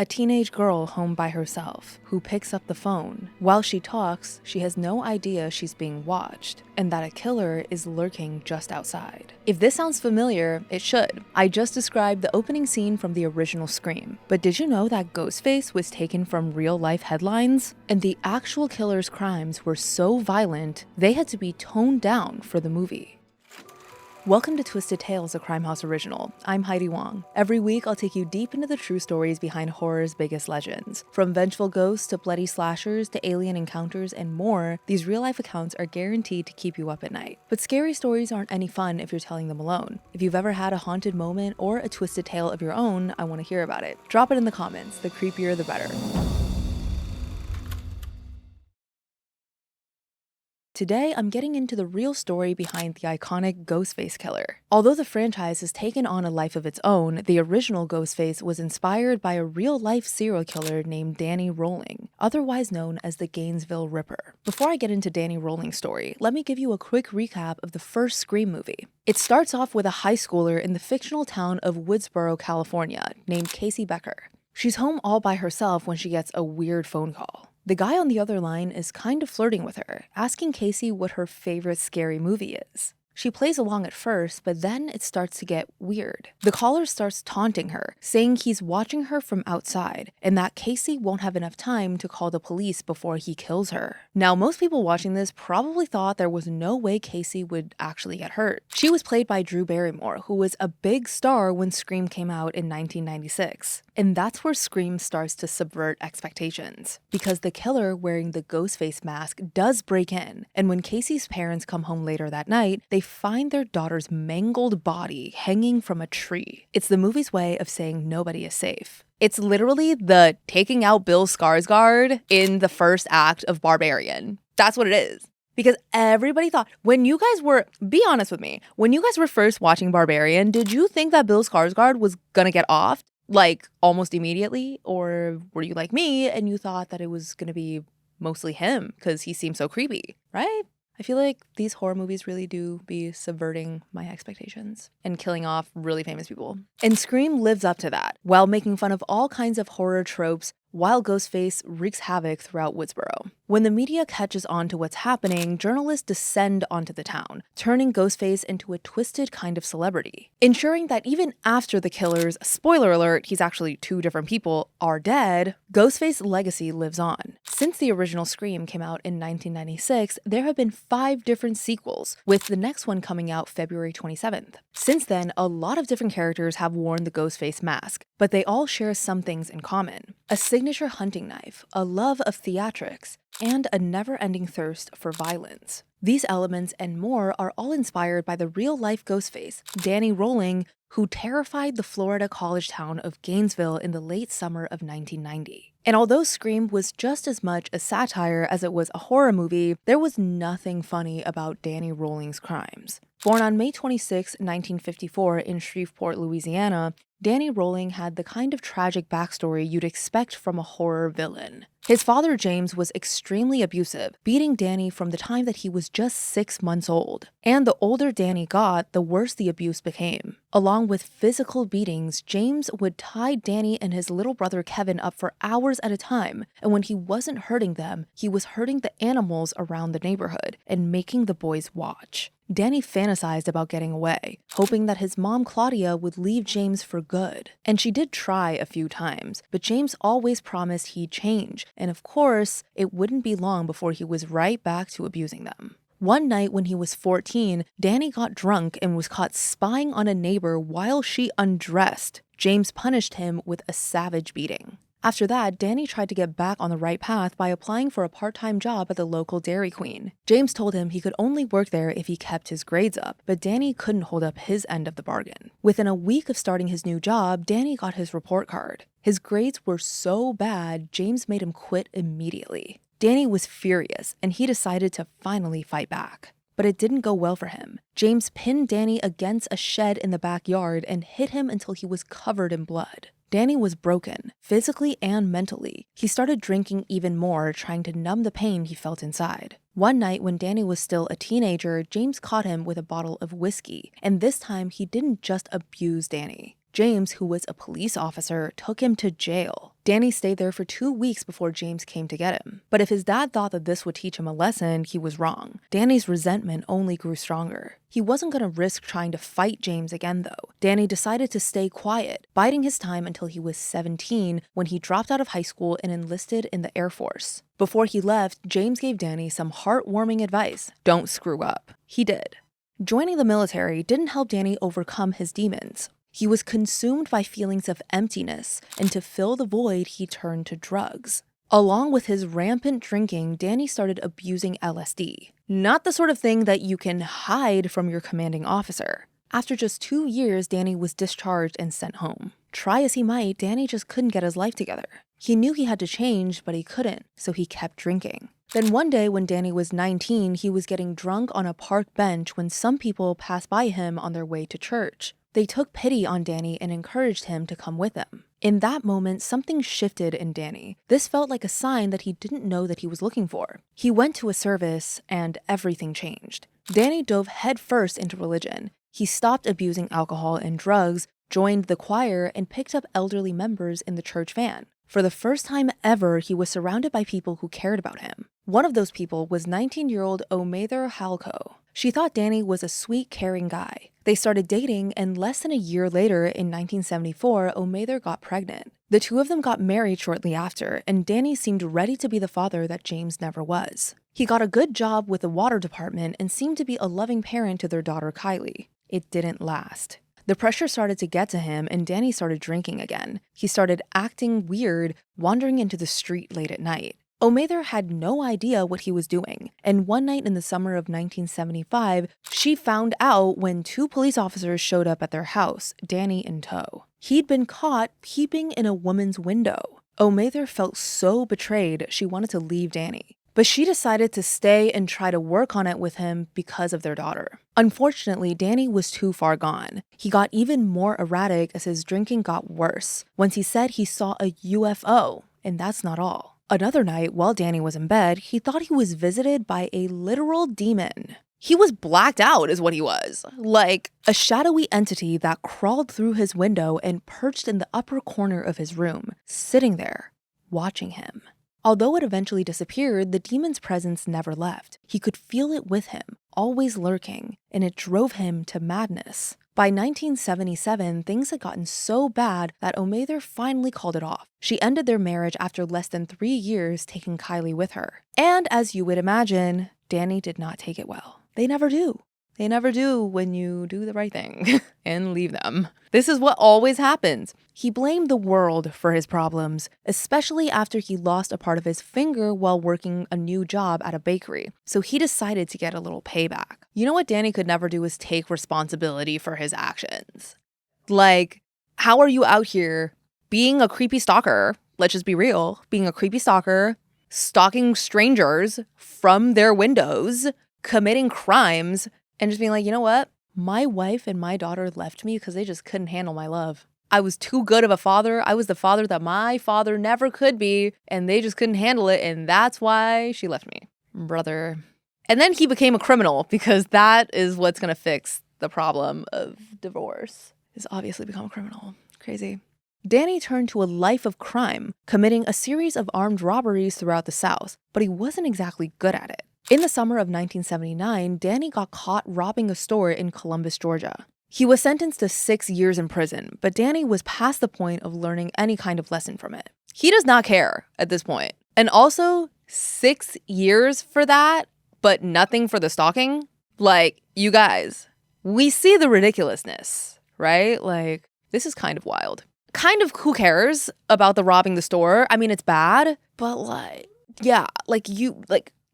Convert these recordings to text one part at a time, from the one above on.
A teenage girl home by herself who picks up the phone. While she talks, she has no idea she's being watched and that a killer is lurking just outside. If this sounds familiar, it should. I just described the opening scene from the original Scream, but did you know that Ghostface was taken from real-life headlines? And the actual killer's crimes were so violent, they had to be toned down for the movie. Welcome to Twisted Tales, a Crime House original. I'm Heidi Wong. Every week, I'll take you deep into the true stories behind horror's biggest legends. From vengeful ghosts to bloody slashers to alien encounters and more, these real-life accounts are guaranteed to keep you up at night. But scary stories aren't any fun if you're telling them alone. If you've ever had a haunted moment or a twisted tale of your own, I want to hear about it. Drop it in the comments. The creepier, the better. Today, I'm getting into the real story behind the iconic Ghostface killer. Although the franchise has taken on a life of its own, the original Ghostface was inspired by a real-life serial killer named Danny Rolling, otherwise known as the Gainesville Ripper. Before I get into Danny Rolling's story, let me give you a quick recap of the first Scream movie. It starts off with a high schooler in the fictional town of Woodsboro, California, named Casey Becker. She's home all by herself when she gets a weird phone call. The guy on the other line is kind of flirting with her, asking Casey what her favorite scary movie is. She plays along at first, but then it starts to get weird. The caller starts taunting her, saying he's watching her from outside, and that Casey won't have enough time to call the police before he kills her. Now, most people watching this probably thought there was no way Casey would actually get hurt. She was played by Drew Barrymore, who was a big star when Scream came out in 1996. And that's where Scream starts to subvert expectations, because the killer wearing the Ghostface mask does break in, and when Casey's parents come home later that night, they find their daughter's mangled body hanging from a tree. It's the movie's way of saying nobody is safe. It's literally the taking out Bill Skarsgård in the first act of Barbarian. That's what it is. Because everybody thought, be honest with me, when you guys were first watching Barbarian, did you think that Bill Skarsgård was gonna get off like almost immediately? Or were you like me and you thought that it was gonna be mostly him because he seemed so creepy, right? I feel like these horror movies really do be subverting my expectations and killing off really famous people. And Scream lives up to that, while making fun of all kinds of horror tropes while Ghostface wreaks havoc throughout Woodsboro. When the media catches on to what's happening, journalists descend onto the town, turning Ghostface into a twisted kind of celebrity, ensuring that even after the killers, spoiler alert, he's actually two different people, are dead, Ghostface's legacy lives on. Since the original Scream came out in 1996, there have been 5 different sequels, with the next one coming out February 27th. Since then, a lot of different characters have worn the Ghostface mask, but they all share some things in common. A signature hunting knife, a love of theatrics, and a never-ending thirst for violence. These elements and more are all inspired by the real-life Ghostface, Danny Rolling, who terrified the Florida college town of Gainesville in the late summer of 1990. And although Scream was just as much a satire as it was a horror movie, there was nothing funny about Danny Rolling's crimes. Born on May 26, 1954 in Shreveport, Louisiana, Danny Rolling had the kind of tragic backstory you'd expect from a horror villain. His father, James, was extremely abusive, beating Danny from the time that he was just 6 months old. And the older Danny got, the worse the abuse became. Along with physical beatings, James would tie Danny and his little brother Kevin up for hours at a time, and when he wasn't hurting them, he was hurting the animals around the neighborhood and making the boys watch. Danny fantasized about getting away, hoping that his mom Claudia would leave James for good. And she did try a few times, but James always promised he'd change, and of course, it wouldn't be long before he was right back to abusing them. One night when he was 14, Danny got drunk and was caught spying on a neighbor while she undressed. James punished him with a savage beating. After that, Danny tried to get back on the right path by applying for a part-time job at the local Dairy Queen. James told him he could only work there if he kept his grades up, but Danny couldn't hold up his end of the bargain. Within a week of starting his new job, Danny got his report card. His grades were so bad, James made him quit immediately. Danny was furious, and he decided to finally fight back. But it didn't go well for him. James pinned Danny against a shed in the backyard and hit him until he was covered in blood. Danny was broken, physically and mentally. He started drinking even more, trying to numb the pain he felt inside. One night when Danny was still a teenager, James caught him with a bottle of whiskey, and this time he didn't just abuse Danny. James, who was a police officer, took him to jail. Danny stayed there for 2 weeks before James came to get him. But if his dad thought that this would teach him a lesson, he was wrong. Danny's resentment only grew stronger. He wasn't going to risk trying to fight James again, though. Danny decided to stay quiet, biding his time until he was 17 when he dropped out of high school and enlisted in the Air Force. Before he left, James gave Danny some heartwarming advice. Don't screw up. He did. Joining the military didn't help Danny overcome his demons. He was consumed by feelings of emptiness, and to fill the void, he turned to drugs. Along with his rampant drinking, Danny started abusing LSD. Not the sort of thing that you can hide from your commanding officer. After just 2 years, Danny was discharged and sent home. Try as he might, Danny just couldn't get his life together. He knew he had to change, but he couldn't, so he kept drinking. Then one day when Danny was 19, he was getting drunk on a park bench when some people passed by him on their way to church. They took pity on Danny and encouraged him to come with them. In that moment, something shifted in Danny. This felt like a sign that he didn't know that he was looking for. He went to a service, and everything changed. Danny dove headfirst into religion. He stopped abusing alcohol and drugs, joined the choir, and picked up elderly members in the church van. For the first time ever, he was surrounded by people who cared about him. One of those people was 19-year-old Omather Halco. She thought Danny was a sweet, caring guy. They started dating, and less than a year later, in 1974, Omather got pregnant. The two of them got married shortly after, and Danny seemed ready to be the father that James never was. He got a good job with the water department and seemed to be a loving parent to their daughter Kylie. It didn't last. The pressure started to get to him, and Danny started drinking again. He started acting weird, wandering into the street late at night. Omather had no idea what he was doing, and one night in the summer of 1975, she found out when 2 police officers showed up at their house, Danny in tow. He'd been caught peeping in a woman's window. Omather felt so betrayed she wanted to leave Danny. But she decided to stay and try to work on it with him because of their daughter. Unfortunately, Danny was too far gone. He got even more erratic as his drinking got worse. Once he said he saw a UFO, and that's not all. Another night, while Danny was in bed, he thought he was visited by a literal demon. He was blacked out is what he was. Like a shadowy entity that crawled through his window and perched in the upper corner of his room, sitting there, watching him. Although it eventually disappeared, the demon's presence never left. He could feel it with him, always lurking, and it drove him to madness. By 1977, things had gotten so bad that Omather finally called it off. She ended their marriage after less than 3 years, taking Kylie with her. And as you would imagine, Danny did not take it well. They never do. They never do when you do the right thing and leave them. This is what always happens. He blamed the world for his problems, especially after he lost a part of his finger while working a new job at a bakery. So he decided to get a little payback. You know what Danny could never do is take responsibility for his actions. Like, how are you out here being a creepy stalker? Let's just be real. Being a creepy stalker, stalking strangers from their windows, committing crimes, and just being like, you know what? My wife and my daughter left me because they just couldn't handle my love. I was too good of a father. I was the father that my father never could be, and they just couldn't handle it, and that's why she left me. Brother. And then he became a criminal because that is what's going to fix the problem of divorce, is obviously become a criminal. Crazy. Danny turned to a life of crime, committing a series of armed robberies throughout the South, but he wasn't exactly good at it. In the summer of 1979, Danny got caught robbing a store in Columbus, Georgia. He was sentenced to 6 years in prison, but Danny was past the point of learning any kind of lesson from it. He does not care at this point. And also, 6 years for that, but nothing for the stalking? Like, you guys, we see the ridiculousness, right? Like, this is kind of wild. Kind of who cares about the robbing the store? I mean, it's bad, but like, yeah,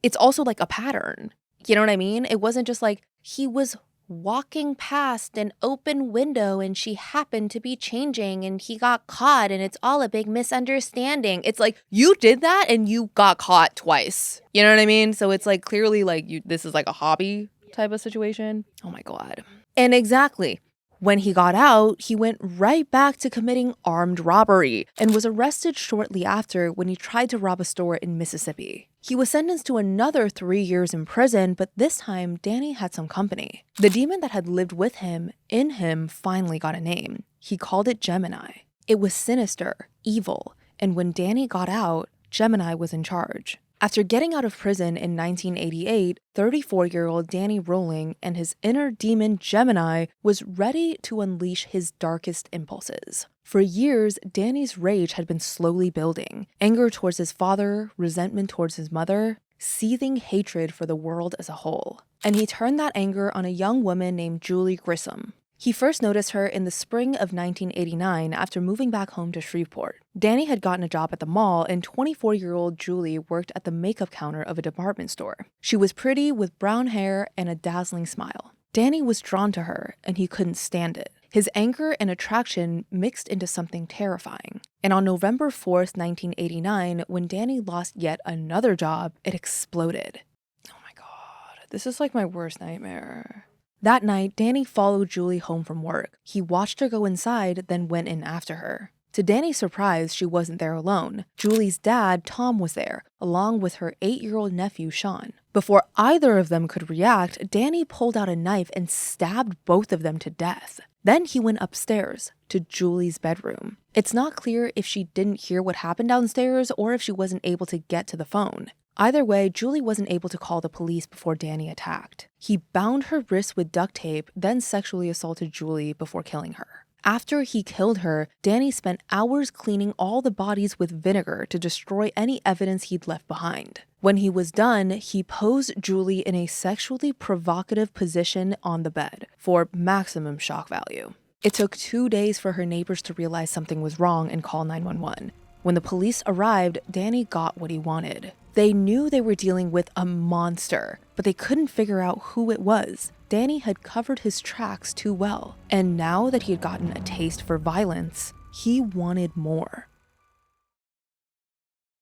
it's also like a pattern. You know what I mean? It wasn't just like he was walking past an open window and she happened to be changing and he got caught and it's all a big misunderstanding. It's like you did that and you got caught twice. You know what I mean? So it's like clearly like this is like a hobby type of situation. Oh my God. And exactly. When he got out, he went right back to committing armed robbery and was arrested shortly after when he tried to rob a store in Mississippi. He was sentenced to another 3 years in prison, but this time, Danny had some company. The demon that had lived with him, in him, finally got a name. He called it Gemini. It was sinister, evil, And when Danny got out, Gemini was in charge. After getting out of prison in 1988, 34-year-old Danny Rolling and his inner demon Gemini was ready to unleash his darkest impulses. For years, Danny's rage had been slowly building. Anger towards his father, resentment towards his mother, seething hatred for the world as a whole. And he turned that anger on a young woman named Julie Grissom. He first noticed her in the spring of 1989 after moving back home to Shreveport. Danny had gotten a job at the mall, and 24-year-old Julie worked at the makeup counter of a department store. She was pretty with brown hair and a dazzling smile. Danny was drawn to her, and he couldn't stand it. His anger and attraction mixed into something terrifying. And on November 4th, 1989, when Danny lost yet another job, it exploded. Oh my god, this is like my worst nightmare. That night, Danny followed Julie home from work. He watched her go inside, then went in after her. To Danny's surprise, she wasn't there alone. Julie's dad, Tom, was there, along with her 8-year-old nephew, Sean. Before either of them could react, Danny pulled out a knife and stabbed both of them to death. Then he went upstairs to Julie's bedroom. It's not clear if she didn't hear what happened downstairs or if she wasn't able to get to the phone. Either way, Julie wasn't able to call the police before Danny attacked. He bound her wrists with duct tape, then sexually assaulted Julie before killing her. After he killed her, Danny spent hours cleaning all the bodies with vinegar to destroy any evidence he'd left behind. When he was done, he posed Julie in a sexually provocative position on the bed for maximum shock value. It took 2 days for her neighbors to realize something was wrong and call 911. When the police arrived, Danny got what he wanted. They knew they were dealing with a monster, but they couldn't figure out who it was. Danny had covered his tracks too well, and now that he had gotten a taste for violence, he wanted more.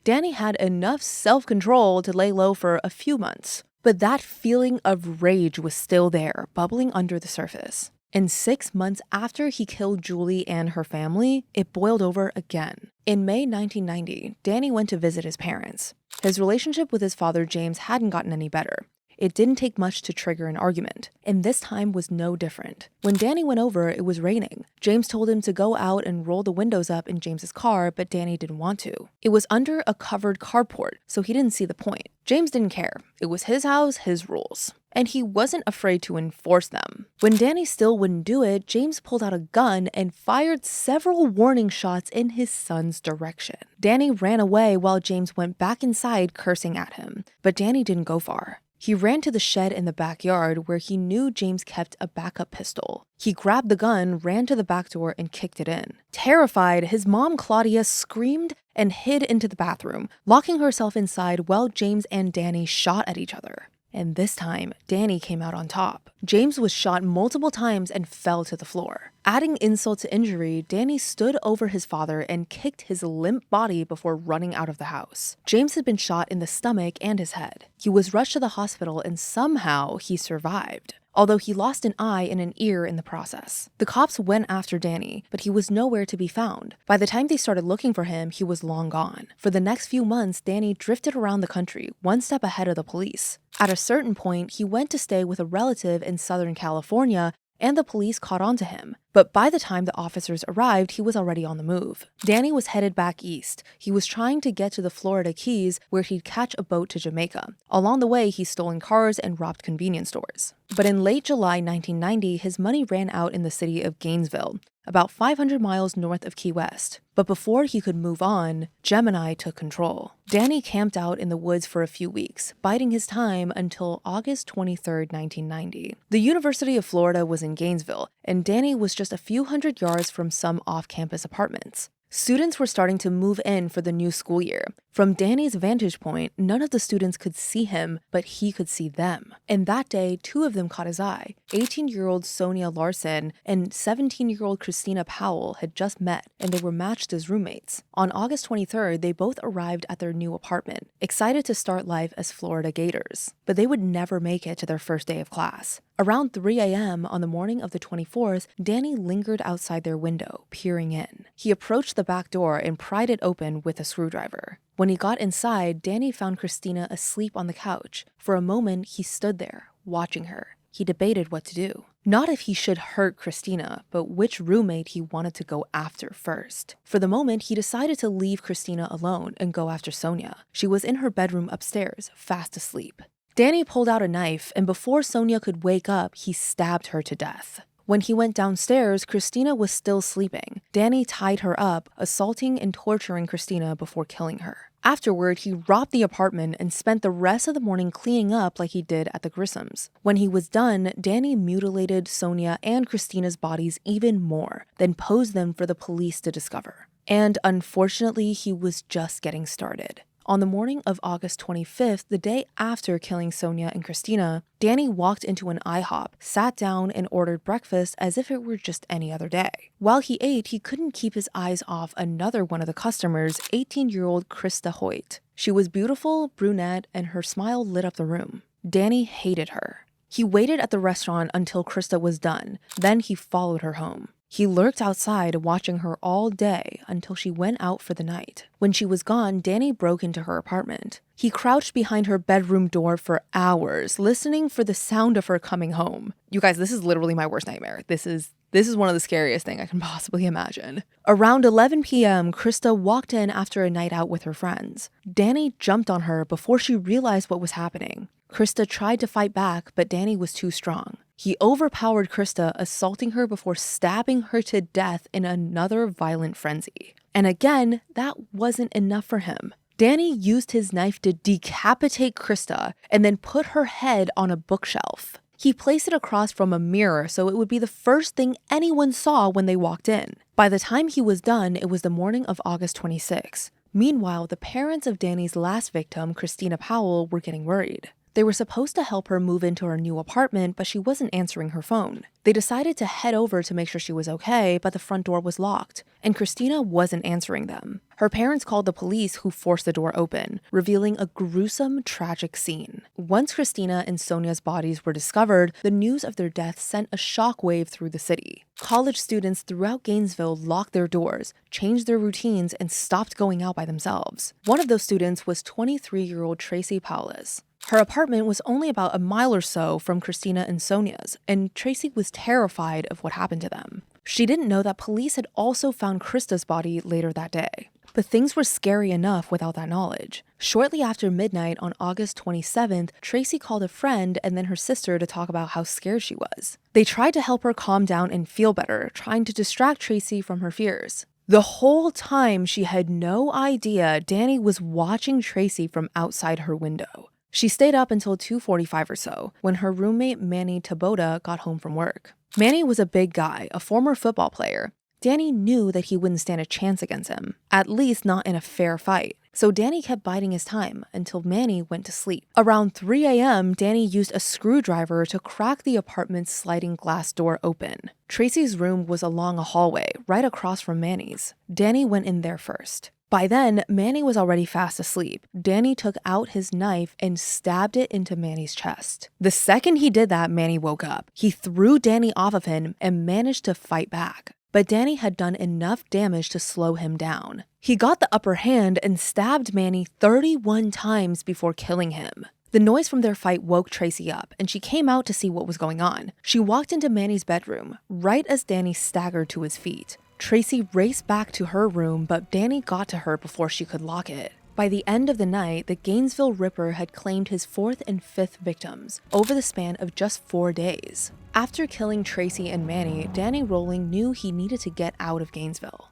Danny had enough self-control to lay low for a few months, but that feeling of rage was still there, bubbling under the surface. And 6 months after he killed Julie and her family, it boiled over again. In May 1990, Danny went to visit his parents. His relationship with his father, James, hadn't gotten any better. It didn't take much to trigger an argument, and this time was no different. When Danny went over, it was raining. James told him to go out and roll the windows up in James's car, but Danny didn't want to. It was under a covered carport, so he didn't see the point. James didn't care. It was his house, his rules. And he wasn't afraid to enforce them. When Danny still wouldn't do it, James pulled out a gun and fired several warning shots in his son's direction. Danny ran away while James went back inside cursing at him, but Danny didn't go far. He ran to the shed in the backyard where he knew James kept a backup pistol. He grabbed the gun, ran to the back door, and kicked it in. Terrified, his mom, Claudia, screamed and hid into the bathroom, locking herself inside while James and Danny shot at each other. And this time, Danny came out on top. James was shot multiple times and fell to the floor. Adding insult to injury, Danny stood over his father and kicked his limp body before running out of the house. James had been shot in the stomach and his head. He was rushed to the hospital and somehow he survived, although he lost an eye and an ear in the process. The cops went after Danny, but he was nowhere to be found. By the time they started looking for him, he was long gone. For the next few months, Danny drifted around the country, one step ahead of the police. At a certain point, he went to stay with a relative in Southern California, and the police caught on to him. But by the time the officers arrived, he was already on the move. Danny was headed back east. He was trying to get to the Florida Keys where he'd catch a boat to Jamaica. Along the way, he stole cars and robbed convenience stores. But in late July 1990, his money ran out in the city of Gainesville, about 500 miles north of Key West. But before he could move on, Gemini took control. Danny camped out in the woods for a few weeks, biding his time until August 23, 1990. The University of Florida was in Gainesville, and Danny was just a few hundred yards from some off-campus apartments. Students were starting to move in for the new school year. From Danny's vantage point, none of the students could see him, but he could see them. And that day, 2 of them caught his eye. 18-year-old Sonia Larson and 17-year-old Christina Powell had just met, and they were matched as roommates. On August 23rd, they both arrived at their new apartment, excited to start life as Florida Gators. But they would never make it to their first day of class. Around 3 a.m. on the morning of the 24th, Danny lingered outside their window, peering in. He approached the back door and pried it open with a screwdriver. When he got inside, Danny found Christina asleep on the couch. For a moment, he stood there, watching her. He debated what to do. Not if he should hurt Christina, but which roommate he wanted to go after first. For the moment, he decided to leave Christina alone and go after Sonia. She was in her bedroom upstairs, fast asleep. Danny pulled out a knife, and before Sonia could wake up, he stabbed her to death. When he went downstairs, Christina was still sleeping. Danny tied her up, assaulting and torturing Christina before killing her. Afterward, he robbed the apartment and spent the rest of the morning cleaning up like he did at the Grissom's. When he was done, Danny mutilated Sonia and Christina's bodies even more, then posed them for the police to discover. And unfortunately, he was just getting started. On the morning of August 25th, the day after killing Sonia and Christina, Danny walked into an IHOP, sat down, and ordered breakfast as if it were just any other day. While he ate, he couldn't keep his eyes off another one of the customers, 18-year-old Krista Hoyt. She was beautiful, brunette, and her smile lit up the room. Danny hated her. He waited at the restaurant until Krista was done, then he followed her home. He lurked outside, watching her all day until she went out for the night. When she was gone, Danny broke into her apartment. He crouched behind her bedroom door for hours, listening for the sound of her coming home. You guys, this is literally my worst nightmare. This is one of the scariest things I can possibly imagine. Around 11 p.m., Krista walked in after a night out with her friends. Danny jumped on her before she realized what was happening. Krista tried to fight back, but Danny was too strong. He overpowered Krista, assaulting her before stabbing her to death in another violent frenzy. And again, that wasn't enough for him. Danny used his knife to decapitate Krista and then put her head on a bookshelf. He placed it across from a mirror so it would be the first thing anyone saw when they walked in. By the time he was done, it was the morning of August 26. Meanwhile, the parents of Danny's last victim, Christina Powell, were getting worried. They were supposed to help her move into her new apartment, but she wasn't answering her phone. They decided to head over to make sure she was okay, but the front door was locked, and Christina wasn't answering them. Her parents called the police, who forced the door open, revealing a gruesome, tragic scene. Once Christina and Sonia's bodies were discovered, the news of their death sent a shockwave through the city. College students throughout Gainesville locked their doors, changed their routines, and stopped going out by themselves. One of those students was 23-year-old Tracy Powles. Her apartment was only about a mile or so from Christina and Sonia's, and Tracy was terrified of what happened to them. She didn't know that police had also found Krista's body later that day. But things were scary enough without that knowledge. Shortly after midnight on August 27th, Tracy called a friend and then her sister to talk about how scared she was. They tried to help her calm down and feel better, trying to distract Tracy from her fears. The whole time, she had no idea Danny was watching Tracy from outside her window. She stayed up until 2:45 or so, when her roommate Manny Taboda got home from work. Manny was a big guy, a former football player. Danny knew that he wouldn't stand a chance against him, at least not in a fair fight. So Danny kept biding his time until Manny went to sleep. Around 3 a.m., Danny used a screwdriver to crack the apartment's sliding glass door open. Tracy's room was along a hallway, right across from Manny's. Danny went in there first. By then, Manny was already fast asleep. Danny took out his knife and stabbed it into Manny's chest. The second he did that, Manny woke up. He threw Danny off of him and managed to fight back. But Danny had done enough damage to slow him down. He got the upper hand and stabbed Manny 31 times before killing him. The noise from their fight woke Tracy up, and she came out to see what was going on. She walked into Manny's bedroom, right as Danny staggered to his feet. Tracy raced back to her room, but Danny got to her before she could lock it. By the end of the night, the Gainesville Ripper had claimed his 4th and 5th victims over the span of just 4 days. After killing Tracy and Manny, Danny Rolling knew he needed to get out of Gainesville.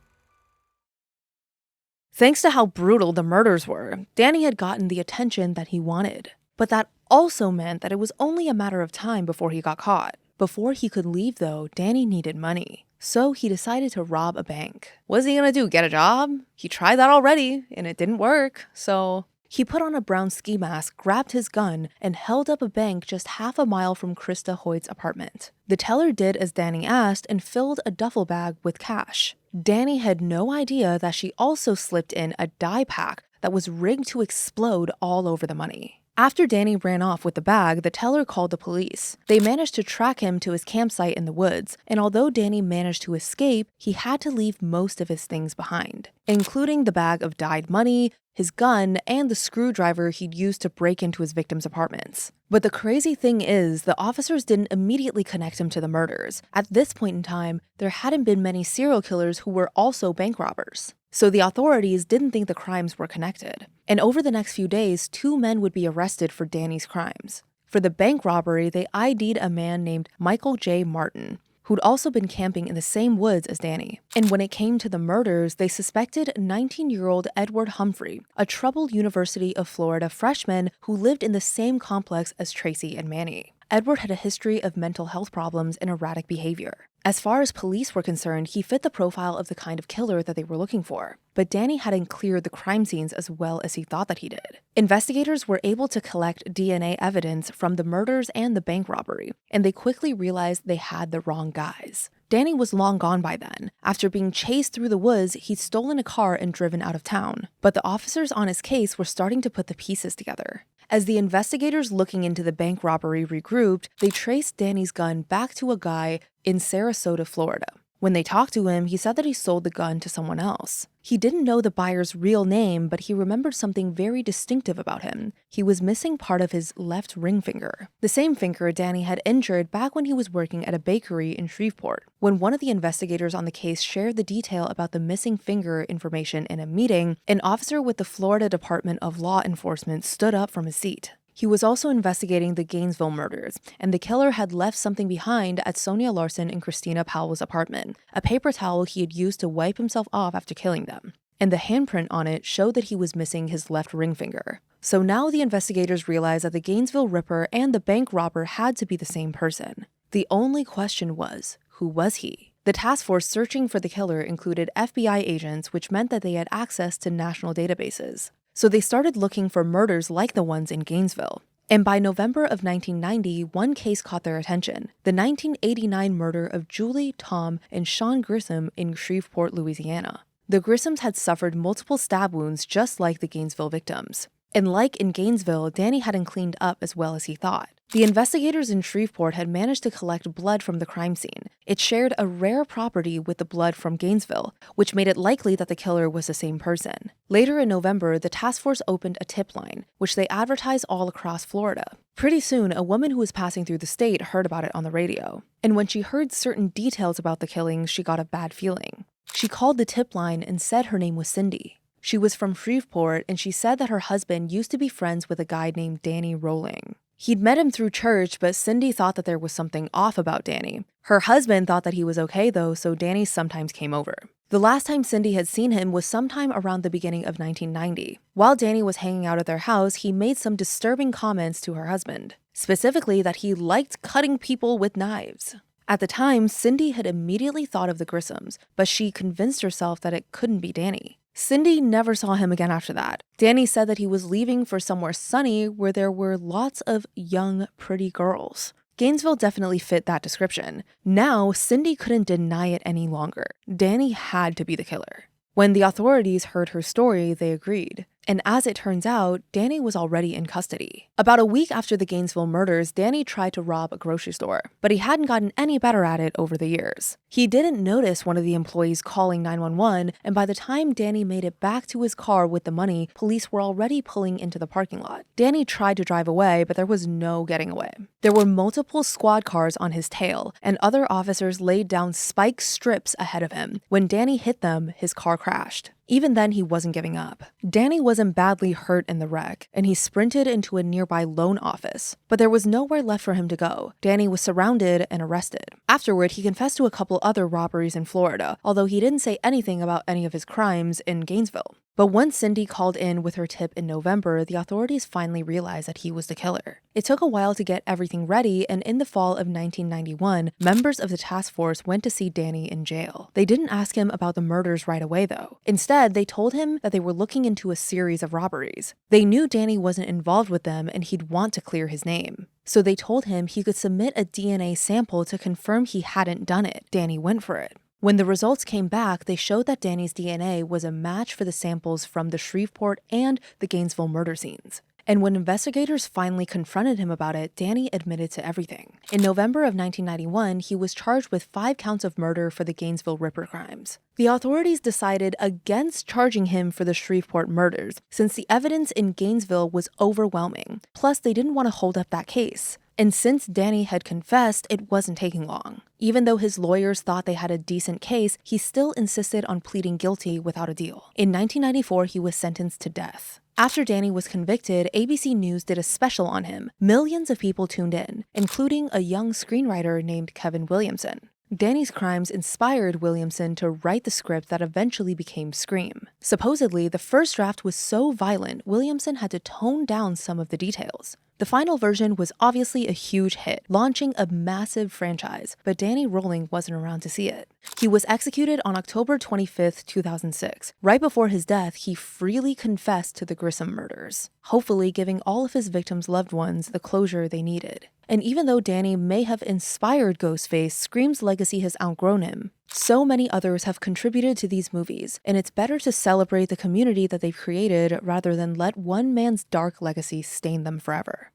Thanks to how brutal the murders were, Danny had gotten the attention that he wanted. But that also meant that it was only a matter of time before he got caught. Before he could leave, though, Danny needed money. So he decided to rob a bank. What's he gonna do, get a job? He tried that already, and it didn't work, so he put on a brown ski mask, grabbed his gun, and held up a bank just half a mile from Krista Hoyt's apartment. The teller did as Danny asked and filled a duffel bag with cash. Danny had no idea that she also slipped in a dye pack that was rigged to explode all over the money. After Danny ran off with the bag, the teller called the police. They managed to track him to his campsite in the woods, and although Danny managed to escape, he had to leave most of his things behind, including the bag of dyed money, his gun, and the screwdriver he'd used to break into his victims' apartments. But the crazy thing is, the officers didn't immediately connect him to the murders. At this point in time, there hadn't been many serial killers who were also bank robbers. So the authorities didn't think the crimes were connected. And over the next few days, 2 men would be arrested for Danny's crimes. For the bank robbery, they ID'd a man named Michael J. Martin, who'd also been camping in the same woods as Danny. And when it came to the murders, they suspected 19-year-old Edward Humphrey, a troubled University of Florida freshman who lived in the same complex as Tracy and Manny. Edward had a history of mental health problems and erratic behavior. As far as police were concerned, he fit the profile of the kind of killer that they were looking for. But Danny hadn't cleared the crime scenes as well as he thought that he did. Investigators were able to collect DNA evidence from the murders and the bank robbery, and they quickly realized they had the wrong guys. Danny was long gone by then. After being chased through the woods, he'd stolen a car and driven out of town. But the officers on his case were starting to put the pieces together. As the investigators looking into the bank robbery regrouped, they traced Danny's gun back to a guy in Sarasota, Florida. When they talked to him, he said that he sold the gun to someone else. He didn't know the buyer's real name, but he remembered something very distinctive about him. He was missing part of his left ring finger, the same finger Danny had injured back when he was working at a bakery in Shreveport. When one of the investigators on the case shared the detail about the missing finger information in a meeting, an officer with the Florida Department of Law Enforcement stood up from his seat. He was also investigating the Gainesville murders, and the killer had left something behind at Sonia Larson and Christina Powell's apartment, a paper towel he had used to wipe himself off after killing them. And the handprint on it showed that he was missing his left ring finger. So now the investigators realized that the Gainesville Ripper and the bank robber had to be the same person. The only question was, who was he? The task force searching for the killer included FBI agents, which meant that they had access to national databases. So they started looking for murders like the ones in Gainesville. And by November of 1990, one case caught their attention: the 1989 murder of Julie, Tom, and Sean Grissom in Shreveport, Louisiana. The Grissoms had suffered multiple stab wounds just like the Gainesville victims. And like in Gainesville, Danny hadn't cleaned up as well as he thought. The investigators in Shreveport had managed to collect blood from the crime scene. It shared a rare property with the blood from Gainesville, which made it likely that the killer was the same person. Later in November, the task force opened a tip line, which they advertised all across Florida. Pretty soon, a woman who was passing through the state heard about it on the radio. And when she heard certain details about the killings, she got a bad feeling. She called the tip line and said her name was Cindy. She was from Shreveport, and she said that her husband used to be friends with a guy named Danny Rolling. He'd met him through church, but Cindy thought that there was something off about Danny. Her husband thought that he was okay though, so Danny sometimes came over. The last time Cindy had seen him was sometime around the beginning of 1990. While Danny was hanging out at their house, he made some disturbing comments to her husband, specifically that he liked cutting people with knives. At the time, Cindy had immediately thought of the Grissoms, but she convinced herself that it couldn't be Danny. Cindy never saw him again after that. Danny said that he was leaving for somewhere sunny where there were lots of young, pretty girls. Gainesville definitely fit that description. Now, Cindy couldn't deny it any longer. Danny had to be the killer. When the authorities heard her story, they agreed. And as it turns out, Danny was already in custody. About a week after the Gainesville murders, Danny tried to rob a grocery store, but he hadn't gotten any better at it over the years. He didn't notice one of the employees calling 911, and by the time Danny made it back to his car with the money, police were already pulling into the parking lot. Danny tried to drive away, but there was no getting away. There were multiple squad cars on his tail, and other officers laid down spike strips ahead of him. When Danny hit them, his car crashed. Even then, he wasn't giving up. Danny wasn't badly hurt in the wreck, and he sprinted into a nearby loan office. But there was nowhere left for him to go. Danny was surrounded and arrested. Afterward, he confessed to a couple other robberies in Florida, although he didn't say anything about any of his crimes in Gainesville. But once Cindy called in with her tip in November, the authorities finally realized that he was the killer. It took a while to get everything ready, and in the fall of 1991, members of the task force went to see Danny in jail. They didn't ask him about the murders right away, though. Instead, they told him that they were looking into a series of robberies. They knew Danny wasn't involved with them, and he'd want to clear his name. So they told him he could submit a DNA sample to confirm he hadn't done it. Danny went for it. When the results came back, they showed that Danny's DNA was a match for the samples from the Shreveport and the Gainesville murder scenes. And when investigators finally confronted him about it, Danny admitted to everything. In November of 1991, he was charged with 5 counts of murder for the Gainesville Ripper crimes. The authorities decided against charging him for the Shreveport murders, since the evidence in Gainesville was overwhelming. Plus, they didn't want to hold up that case. And since Danny had confessed, it wasn't taking long. Even though his lawyers thought they had a decent case, he still insisted on pleading guilty without a deal. In 1994, he was sentenced to death. After Danny was convicted, ABC News did a special on him. Millions of people tuned in, including a young screenwriter named Kevin Williamson. Danny's crimes inspired Williamson to write the script that eventually became Scream. Supposedly, the first draft was so violent, Williamson had to tone down some of the details. The final version was obviously a huge hit, launching a massive franchise, but Danny Rolling wasn't around to see it. He was executed on October 25, 2006. Right before his death, he freely confessed to the Grissom murders, hopefully giving all of his victims' loved ones the closure they needed. And even though Danny may have inspired Ghostface, Scream's legacy has outgrown him. So many others have contributed to these movies, and it's better to celebrate the community that they've created rather than let one man's dark legacy stain them forever.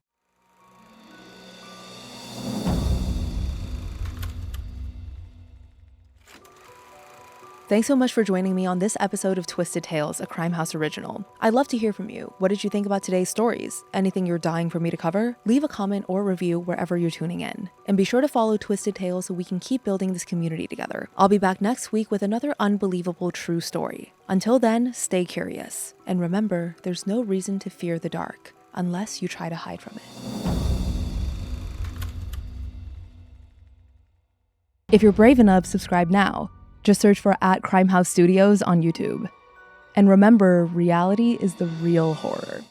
Thanks so much for joining me on this episode of Twisted Tales, a Crime House original. I'd love to hear from you. What did you think about today's stories? Anything you're dying for me to cover? Leave a comment or review wherever you're tuning in. And be sure to follow Twisted Tales so we can keep building this community together. I'll be back next week with another unbelievable true story. Until then, stay curious. And remember, there's no reason to fear the dark, unless you try to hide from it. If you're brave enough, subscribe now. Just search for @CrimeHouse Studios on YouTube. And remember, reality is the real horror.